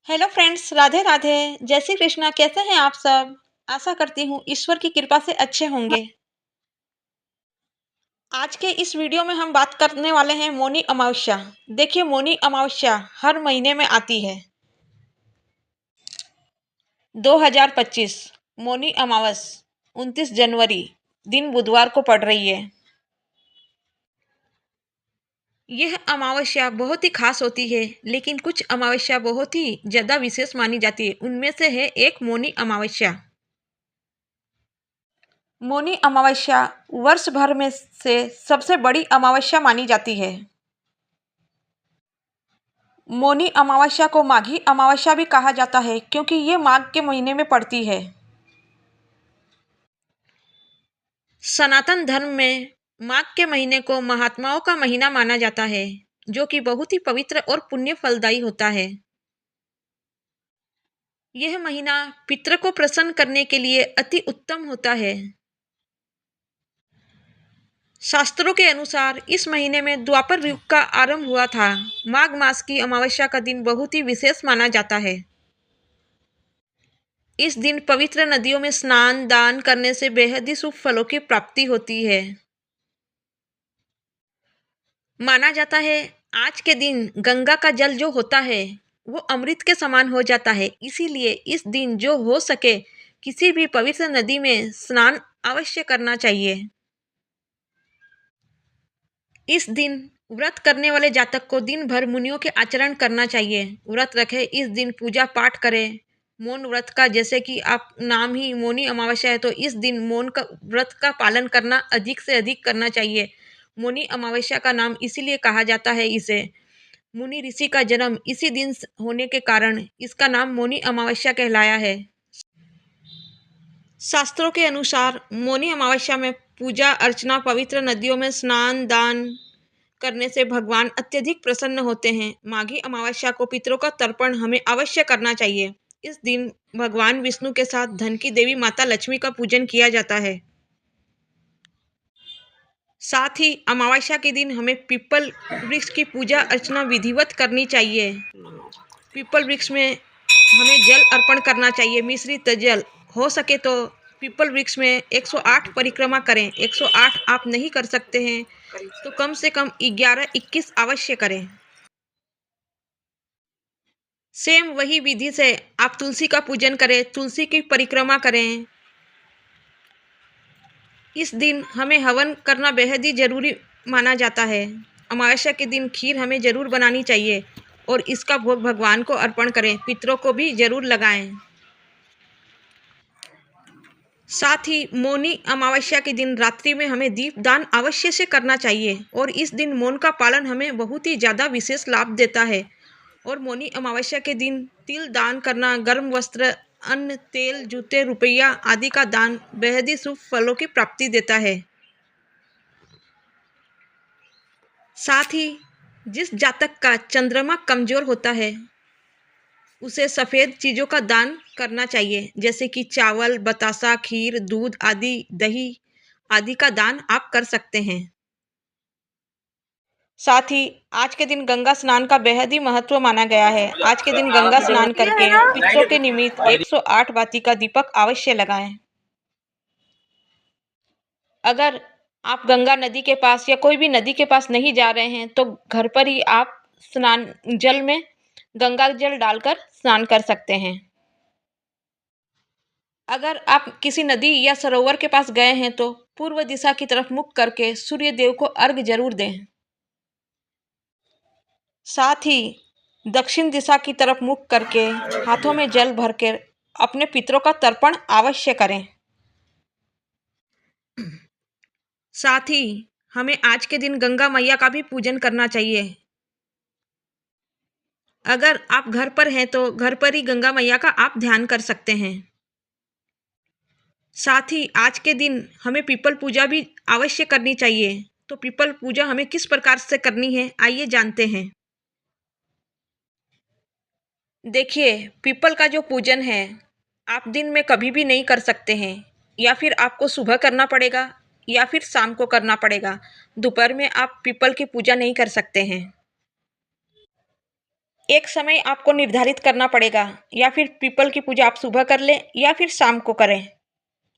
Hello friends, Radhe Radhe. जय श्री कृष्णा। कैसे हैं आप सब? आशा करती हूँ ईश्वर की कृपा से अच्छे होंगे। आज के इस वीडियो में हम बात करने वाले हैं मौनी अमावस्या। देखिए, मौनी अमावस्या हर महीने में आती है। 2025 मौनी अमावस 29 जनवरी दिन बुधवार को पड़ रही है। यह अमावस्या बहुत ही खास होती है, लेकिन कुछ अमावस्या बहुत ही ज़्यादा विशेष मानी जाती है। उनमें से है एक मौनी अमावस्या। मौनी अमावस्या वर्ष भर में से सबसे बड़ी अमावस्या मानी जाती है। मौनी अमावस्या को माघी अमावस्या भी कहा जाता है, क्योंकि ये माघ के महीने में पड़ती है। सनातन धर्म में माघ के महीने को महात्माओं का महीना माना जाता है, जो कि बहुत ही पवित्र और पुण्य फलदायी होता है। यह महीना पितृ को प्रसन्न करने के लिए अति उत्तम होता है। शास्त्रों के अनुसार इस महीने में द्वापर युग का आरंभ हुआ था। माघ मास की अमावस्या का दिन बहुत ही विशेष माना जाता है। इस दिन पवित्र नदियों में स्नान दान करने से बेहद ही शुभ फलों की प्राप्ति होती है। माना जाता है आज के दिन गंगा का जल जो होता है वो अमृत के समान हो जाता है। इसीलिए इस दिन जो हो सके किसी भी पवित्र नदी में स्नान अवश्य करना चाहिए। इस दिन व्रत करने वाले जातक को दिन भर मुनियों के आचरण करना चाहिए। व्रत रखे, इस दिन पूजा पाठ करें। मौन व्रत का, जैसे कि आप नाम ही मौनी अमावस्या है, तो इस दिन मौन का व्रत का पालन करना अधिक से अधिक करना चाहिए। मौनी अमावस्या का नाम इसीलिए कहा जाता है, इसे मुनि ऋषि का जन्म इसी दिन होने के कारण इसका नाम मौनी अमावस्या कहलाया है। शास्त्रों के अनुसार मौनी अमावस्या में पूजा अर्चना, पवित्र नदियों में स्नान दान करने से भगवान अत्यधिक प्रसन्न होते हैं। माघी अमावस्या को पितरों का तर्पण हमें अवश्य करना चाहिए। इस दिन भगवान विष्णु के साथ धन की देवी माता लक्ष्मी का पूजन किया जाता है। साथ ही अमावस्या के दिन हमें पीपल वृक्ष की पूजा अर्चना विधिवत करनी चाहिए। पीपल वृक्ष में हमें जल अर्पण करना चाहिए, मिश्रित जल। हो सके तो पीपल वृक्ष में 108 परिक्रमा करें। 108 आप नहीं कर सकते हैं तो कम से कम 11-21 अवश्य करें। सेम वही विधि से आप तुलसी का पूजन करें, तुलसी की परिक्रमा करें। इस दिन हमें हवन करना बेहद ही जरूरी माना जाता है। अमावस्या के दिन खीर हमें जरूर बनानी चाहिए और इसका भोग भगवान को अर्पण करें। पितरों को भी जरूर लगाएं। साथ ही मौनी अमावस्या के दिन रात्रि में हमें दीप दान अवश्य से करना चाहिए और इस दिन मौन का पालन हमें बहुत ही ज़्यादा विशेष लाभ देता है। और मौनी अमावस्या के दिन तिल दान करना, गर्म वस्त्र, अन्न, तेल, जूते, रुपया आदि का दान बेहद ही शुभ फलों की प्राप्ति देता है। साथ ही जिस जातक का चंद्रमा कमजोर होता है उसे सफ़ेद चीज़ों का दान करना चाहिए, जैसे कि चावल, बतासा, खीर, दूध आदि, दही आदि का दान आप कर सकते हैं। साथ ही आज के दिन गंगा स्नान का बेहद ही महत्व माना गया है। आज के दिन गंगा स्नान करके पितरों के निमित्त 108 बाती का दीपक अवश्य लगाएं। अगर आप गंगा नदी के पास या कोई भी नदी के पास नहीं जा रहे हैं तो घर पर ही आप स्नान जल में गंगा जल डालकर स्नान कर सकते हैं। अगर आप किसी नदी या सरोवर के पास गए हैं तो पूर्व दिशा की तरफ मुख करके सूर्य देव को अर्घ्य जरूर दें। साथ ही दक्षिण दिशा की तरफ मुख करके हाथों में जल भरकर अपने पितरों का तर्पण अवश्य करें। साथ ही हमें आज के दिन गंगा मैया का भी पूजन करना चाहिए। अगर आप घर पर हैं तो घर पर ही गंगा मैया का आप ध्यान कर सकते हैं। साथ ही आज के दिन हमें पीपल पूजा भी अवश्य करनी चाहिए। तो पीपल पूजा हमें किस प्रकार से करनी है, आइए जानते हैं। देखिए, पीपल का जो पूजन है आप दिन में कभी भी नहीं कर सकते हैं, या फिर आपको सुबह करना पड़ेगा या फिर शाम को करना पड़ेगा। दोपहर में आप पीपल की पूजा नहीं कर सकते हैं। एक समय आपको निर्धारित करना पड़ेगा, या फिर पीपल की पूजा आप सुबह कर लें या फिर शाम को करें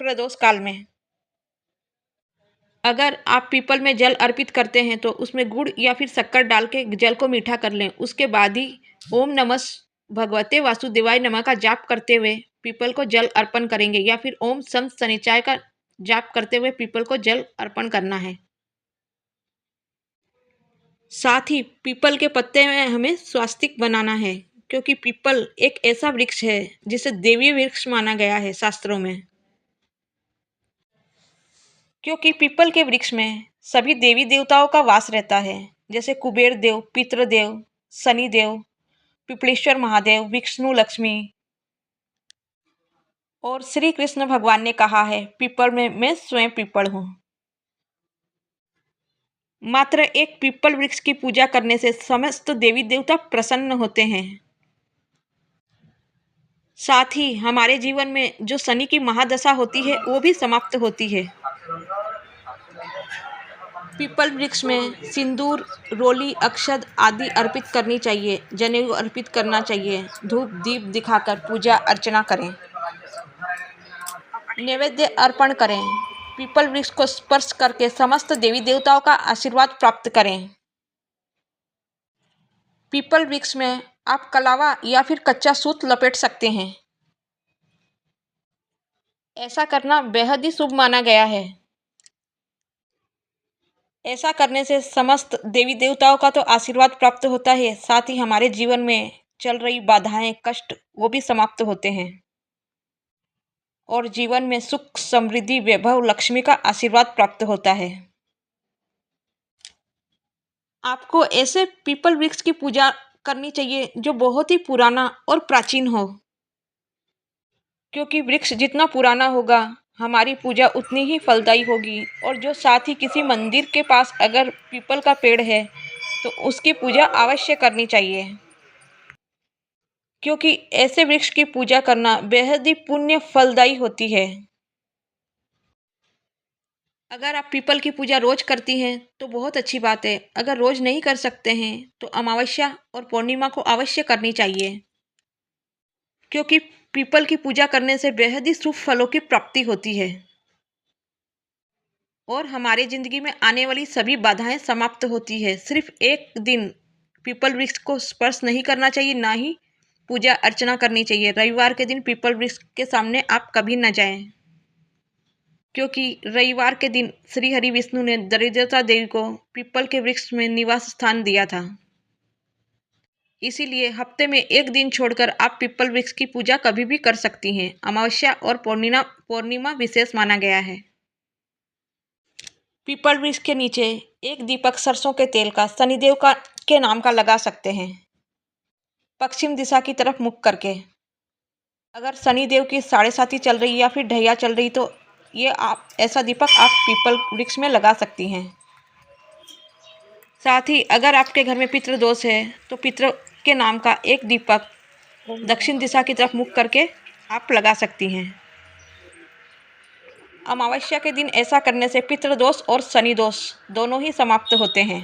प्रदोष काल में। अगर आप पीपल में जल अर्पित करते हैं तो उसमें गुड़ या फिर शक्कर डाल के जल को मीठा कर लें। उसके बाद ही ओम नमः भगवते वासुदेवाय नमः का जाप करते हुए पीपल को जल अर्पण करेंगे, या फिर ओम संत शनिचाय का जाप करते हुए पीपल को जल अर्पण करना है। साथ ही पीपल के पत्ते में हमें स्वास्तिक बनाना है, क्योंकि पीपल एक ऐसा वृक्ष है जिसे देवी वृक्ष माना गया है शास्त्रों में। क्योंकि पीपल के वृक्ष में सभी देवी देवताओं का वास रहता है, जैसे कुबेर देव, पितृदेव, शनि देव, पिपलेश्वर महादेव, विष्णु, लक्ष्मी। और श्री कृष्ण भगवान ने कहा है, पीपल में मैं स्वयं पीपल हूँ। मात्र एक पीपल वृक्ष की पूजा करने से समस्त देवी देवता प्रसन्न होते हैं। साथ ही हमारे जीवन में जो शनि की महादशा होती है वो भी समाप्त होती है। पीपल वृक्ष में सिंदूर, रोली, अक्षत आदि अर्पित करनी चाहिए, जनेऊ अर्पित करना चाहिए, धूप दीप दिखाकर पूजा अर्चना करें, नैवेद्य अर्पण करें, पीपल वृक्ष को स्पर्श करके समस्त देवी देवताओं का आशीर्वाद प्राप्त करें। पीपल वृक्ष में आप कलावा या फिर कच्चा सूत लपेट सकते हैं। ऐसा करना बेहद ही शुभ माना गया है। ऐसा करने से समस्त देवी देवताओं का तो आशीर्वाद प्राप्त होता है, साथ ही हमारे जीवन में चल रही बाधाएं, कष्ट वो भी समाप्त होते हैं और जीवन में सुख, समृद्धि, वैभव, लक्ष्मी का आशीर्वाद प्राप्त होता है। आपको ऐसे पीपल वृक्ष की पूजा करनी चाहिए जो बहुत ही पुराना और प्राचीन हो, क्योंकि वृक्ष जितना पुराना होगा हमारी पूजा उतनी ही फलदायी होगी। और जो साथ ही किसी मंदिर के पास अगर पीपल का पेड़ है तो उसकी पूजा अवश्य करनी चाहिए, क्योंकि ऐसे वृक्ष की पूजा करना बेहद ही पुण्य फलदायी होती है। अगर आप पीपल की पूजा रोज करती हैं तो बहुत अच्छी बात है। अगर रोज नहीं कर सकते हैं तो अमावस्या और पूर्णिमा को अवश्य करनी चाहिए, क्योंकि पीपल की पूजा करने से बेहद ही शुभ फलों की प्राप्ति होती है और हमारे जिंदगी में आने वाली सभी बाधाएं समाप्त होती है। सिर्फ एक दिन पीपल वृक्ष को स्पर्श नहीं करना चाहिए, ना ही पूजा अर्चना करनी चाहिए। रविवार के दिन पीपल वृक्ष के सामने आप कभी न जाएं, क्योंकि रविवार के दिन श्री हरि विष्णु ने दरिद्रता देवी को पीपल के वृक्ष में निवास स्थान दिया था। इसीलिए हफ्ते में एक दिन छोड़कर आप पीपल वृक्ष की पूजा कभी भी कर सकती हैं। अमावस्या और पूर्णिमा विशेष माना गया है। पीपल वृक्ष के नीचे एक दीपक सरसों के तेल का शनिदेव का के नाम का लगा सकते हैं, पश्चिम दिशा की तरफ मुख करके। अगर शनिदेव की साढ़े साती चल रही या फिर ढैया चल रही तो ये आप ऐसा दीपक आप पीपल वृक्ष में लगा सकती हैं। साथ ही अगर आपके घर में पितृ दोष है तो पितृ के नाम का एक दीपक दक्षिण दिशा की तरफ मुख करके आप लगा सकती हैं। अमावस्या के दिन ऐसा करने से पितृदोष और शनि दोष दोनों ही समाप्त होते हैं।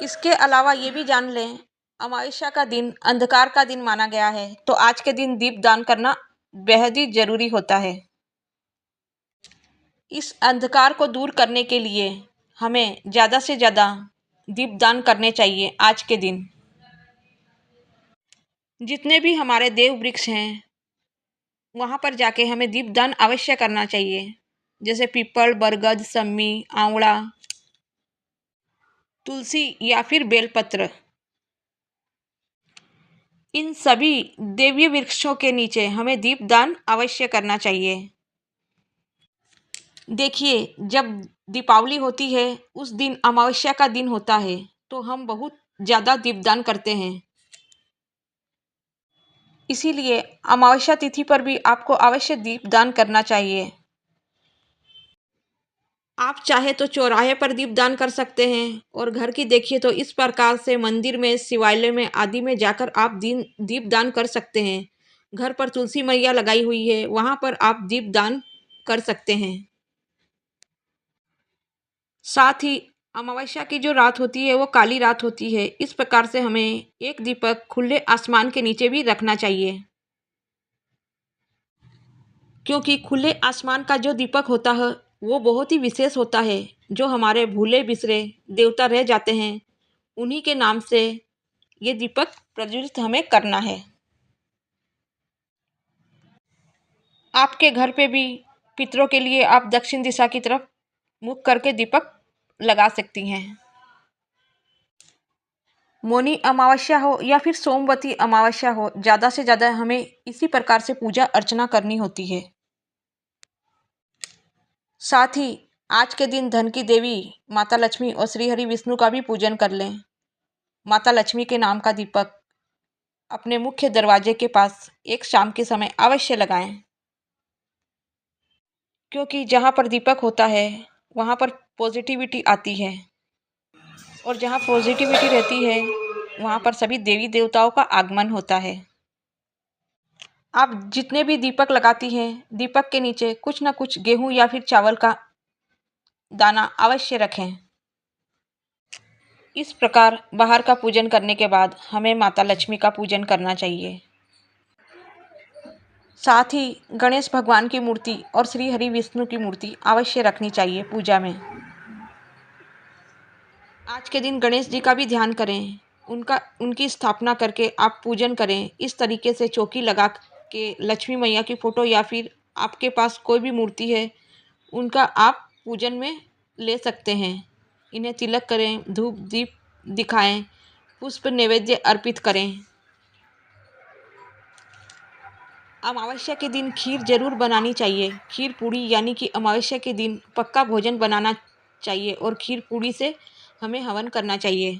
इसके अलावा ये भी जान लें, अमावस्या का दिन अंधकार का दिन माना गया है, तो आज के दिन दीप दान करना बेहद ही जरूरी होता है। इस अंधकार को दूर करने के लिए हमें ज़्यादा से ज़्यादा दीप दान करने चाहिए। आज के दिन जितने भी हमारे देव वृक्ष हैं वहाँ पर जाके हमें दीपदान अवश्य करना चाहिए, जैसे पीपल, बरगद, सम्मी, आंवला, तुलसी या फिर बेलपत्र। इन सभी देवी वृक्षों के नीचे हमें दीपदान अवश्य करना चाहिए। देखिए, जब दीपावली होती है उस दिन अमावस्या का दिन होता है तो हम बहुत ज़्यादा दीपदान करते हैं। इसीलिए अमावस्या तिथि पर भी आपको अवश्य दीपदान करना चाहिए। आप चाहे तो चौराहे पर दीपदान कर सकते हैं और घर की देखिए तो इस प्रकार से मंदिर में, शिवालय में आदि में जाकर आप दीपदान कर सकते हैं। घर पर तुलसी मैया लगाई हुई है, वहाँ पर आप दीपदान कर सकते हैं। साथ ही अमावस्या की जो रात होती है वो काली रात होती है। इस प्रकार से हमें एक दीपक खुले आसमान के नीचे भी रखना चाहिए, क्योंकि खुले आसमान का जो दीपक होता है वो बहुत ही विशेष होता है। जो हमारे भूले बिसरे देवता रह जाते हैं, उन्हीं के नाम से ये दीपक प्रज्वलित हमें करना है। आपके घर पे भी पितरों के लिए आप दक्षिण दिशा की तरफ मुख करके दीपक लगा सकती हैं। मौनी अमावस्या हो या फिर सोमवती अमावस्या हो, ज़्यादा से ज़्यादा हमें इसी प्रकार से पूजा अर्चना करनी होती है। साथ ही आज के दिन धन की देवी माता लक्ष्मी और श्री हरि विष्णु का भी पूजन कर लें। माता लक्ष्मी के नाम का दीपक अपने मुख्य दरवाजे के पास एक शाम के समय अवश्य लगाएं, क्योंकि जहाँ पर दीपक होता है वहाँ पर पॉजिटिविटी आती है, और जहाँ पॉजिटिविटी रहती है वहाँ पर सभी देवी देवताओं का आगमन होता है। आप जितने भी दीपक लगाती हैं, दीपक के नीचे कुछ न कुछ गेहूं या फिर चावल का दाना अवश्य रखें। इस प्रकार बाहर का पूजन करने के बाद हमें माता लक्ष्मी का पूजन करना चाहिए। साथ ही गणेश भगवान की मूर्ति और श्री हरि विष्णु की मूर्ति अवश्य रखनी चाहिए पूजा में। आज के दिन गणेश जी का भी ध्यान करें, उनकी स्थापना करके आप पूजन करें। इस तरीके से चौकी लगा के लक्ष्मी मैया की फ़ोटो या फिर आपके पास कोई भी मूर्ति है उनका आप पूजन में ले सकते हैं। इन्हें तिलक करें, धूप दीप दिखाएं, पुष्प नैवेद्य अर्पित करें। अमावस्या के दिन खीर जरूर बनानी चाहिए। खीर पूड़ी यानी कि अमावस्या के दिन पक्का भोजन बनाना चाहिए और खीर पूड़ी से हमें हवन करना चाहिए।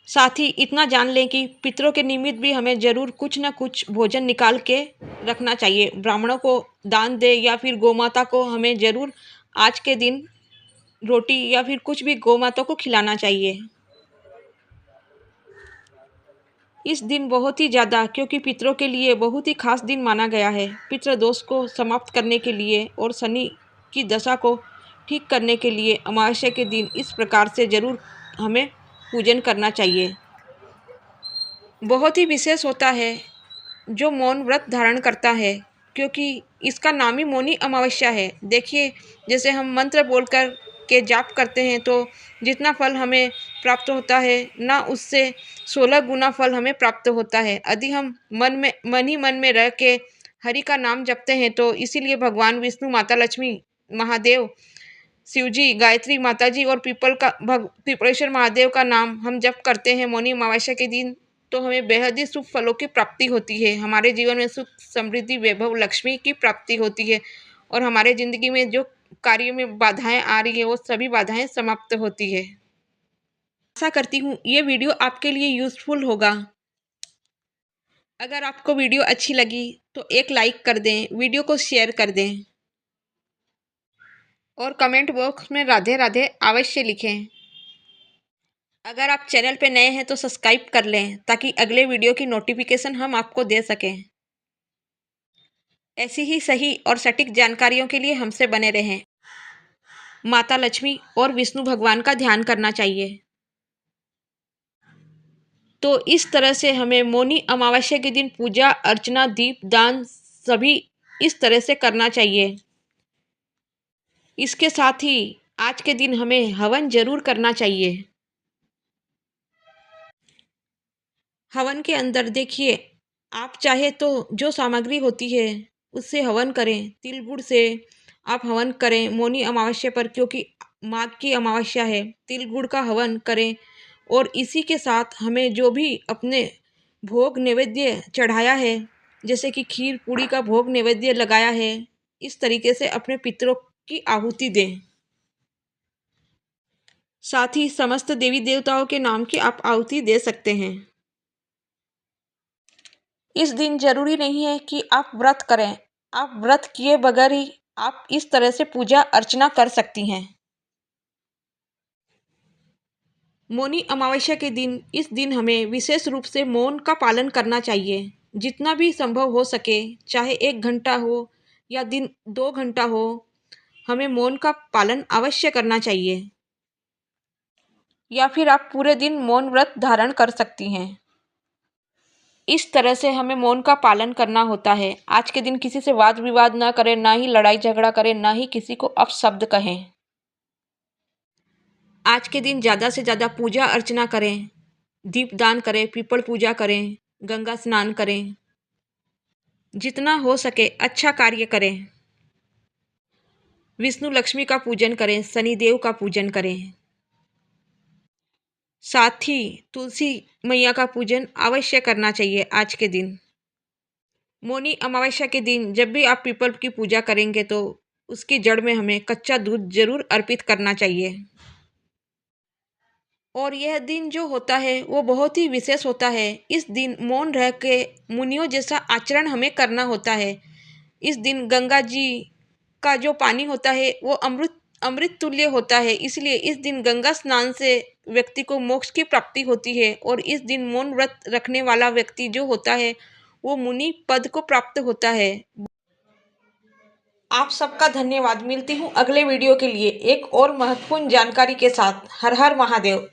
साथ ही इतना जान लें कि पितरों के निमित्त भी हमें ज़रूर कुछ न कुछ भोजन निकाल के रखना चाहिए। ब्राह्मणों को दान दे या फिर गौमाता को हमें ज़रूर आज के दिन रोटी या फिर कुछ भी गौमाता को खिलाना चाहिए। इस दिन बहुत ही ज़्यादा, क्योंकि पितरों के लिए बहुत ही खास दिन माना गया है। पितृदोष को समाप्त करने के लिए और शनि की दशा को ठीक करने के लिए अमावस्या के दिन इस प्रकार से ज़रूर हमें पूजन करना चाहिए। बहुत ही विशेष होता है जो मौन व्रत धारण करता है, क्योंकि इसका नाम ही मौनी अमावस्या है। देखिए, जैसे हम मंत्र बोलकर के जाप करते हैं तो जितना फल हमें प्राप्त होता है ना, उससे 16 गुना फल हमें प्राप्त होता है यदि हम मन ही मन में रह के हरि का नाम जपते हैं। तो इसीलिए भगवान विष्णु, माता लक्ष्मी, महादेव, शिवजी, गायत्री माताजी और पिपलेश्वर महादेव का नाम हम जप करते हैं मौनी अमावस्या के दिन, तो हमें बेहद ही शुभ फलों की प्राप्ति होती है। हमारे जीवन में सुख, समृद्धि, वैभव, लक्ष्मी की प्राप्ति होती है और हमारे ज़िंदगी में जो कार्यों में बाधाएं आ रही है वो सभी बाधाएं समाप्त होती है। आशा करती हूँ ये वीडियो आपके लिए यूज़फुल होगा। अगर आपको वीडियो अच्छी लगी तो एक लाइक कर दें, वीडियो को शेयर कर दें और कमेंट बॉक्स में राधे राधे अवश्य लिखें। अगर आप चैनल पे नए हैं तो सब्सक्राइब कर लें ताकि अगले वीडियो की नोटिफिकेशन हम आपको दे सकें। ऐसी ही सही और सटीक जानकारियों के लिए हमसे बने रहें। माता लक्ष्मी और विष्णु भगवान का ध्यान करना चाहिए। तो इस तरह से हमें मौनी अमावस्या के दिन पूजा अर्चना, दीप दान सभी इस तरह से करना चाहिए। इसके साथ ही आज के दिन हमें हवन जरूर करना चाहिए। हवन के अंदर देखिए, आप चाहे तो जो सामग्री होती है उससे हवन करें। तिल गुड़ से आप हवन करें मौनी अमावस्या पर, क्योंकि माघ की अमावस्या है। तिल गुड़ का हवन करें और इसी के साथ हमें जो भी अपने भोग नैवेद्य चढ़ाया है, जैसे कि खीर पूड़ी का भोग नैवेद्य लगाया है, इस तरीके से अपने पितरों की आहुति दें। साथ ही समस्त देवी देवताओं के नाम की आप आहुति दे सकते हैं। इस दिन जरूरी नहीं है कि आप व्रत करें, आप व्रत किए बगैर ही आप इस तरह से पूजा अर्चना कर सकती हैं। मौनी अमावस्या के दिन इस दिन हमें विशेष रूप से मौन का पालन करना चाहिए। जितना भी संभव हो सके, चाहे 1 घंटा हो या दिन 2 घंटा हो, हमें मौन का पालन अवश्य करना चाहिए, या फिर आप पूरे दिन मौन व्रत धारण कर सकती हैं। इस तरह से हमें मौन का पालन करना होता है। आज के दिन किसी से वाद विवाद ना करें, ना ही लड़ाई झगड़ा करें, ना ही किसी को अपशब्द कहें। आज के दिन ज़्यादा से ज़्यादा पूजा अर्चना करें, दीपदान करें, पीपल पूजा करें, गंगा स्नान करें। जितना हो सके अच्छा कार्य करें। विष्णु लक्ष्मी का पूजन करें, शनिदेव का पूजन करें। साथ ही तुलसी मैया का पूजन अवश्य करना चाहिए आज के दिन। मौनी अमावस्या के दिन जब भी आप पीपल की पूजा करेंगे तो उसकी जड़ में हमें कच्चा दूध जरूर अर्पित करना चाहिए। और यह दिन जो होता है वो बहुत ही विशेष होता है। इस दिन मौन रह के मुनियों जैसा आचरण हमें करना होता है। इस दिन गंगा जी का जो पानी होता है वो अमृत अमृत तुल्य होता है, इसलिए इस दिन गंगा स्नान से व्यक्ति को मोक्ष की प्राप्ति होती है। और इस दिन मौन व्रत रखने वाला व्यक्ति जो होता है वो मुनि पद को प्राप्त होता है। आप सबका धन्यवाद। मिलती हूँ अगले वीडियो के लिए एक और महत्वपूर्ण जानकारी के साथ। हर हर महादेव।